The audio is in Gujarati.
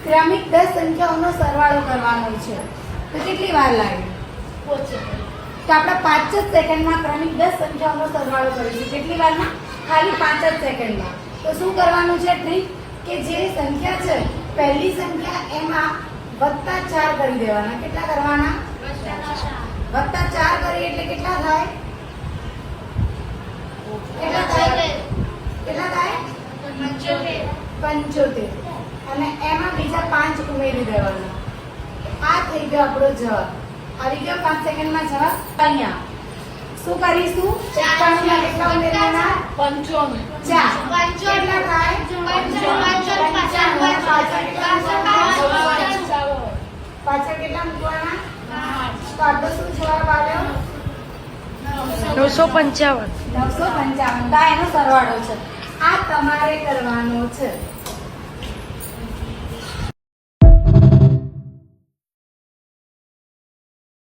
ક્રમિક 10 સંખ્યાઓનો સરવાળો કરવાનો છે તો કેટલી વાર લાગે? તો આપણે 5 જ સેકન્ડમાં ક્રમિક 10 સંખ્યાઓનો સરવાળો કરીશું. કેટલી વારમાં? ખાલી 5 જ સેકન્ડમાં. તો શું કરવાનું છે ટ્રીક કે જે સંખ્યા છે પહેલી સંખ્યા એમાં +4 કરી દેવાના. કેટલા કરવાના? +4 કરીએ એટલે કેટલા થાય? કેટલા થાય? 75. અને એમાં બીજા 5 ઉમેરી દેવાના. આ થઈ ગયો આપણો જવાબ. આવી ગયો 5 સેકન્ડમાં જવાબ. અહીંયા શું કરીશું? 95 માં કેટલા ઉમેરવાના? 95. 4. કેટલા થાય? 55. પાછળ કેટલા મૂકવાના? તો આપણો શું જવાબ આવ્યો? 955. 955. તો એનો સરવાળો છે. આ તમારે કરવાનો છે.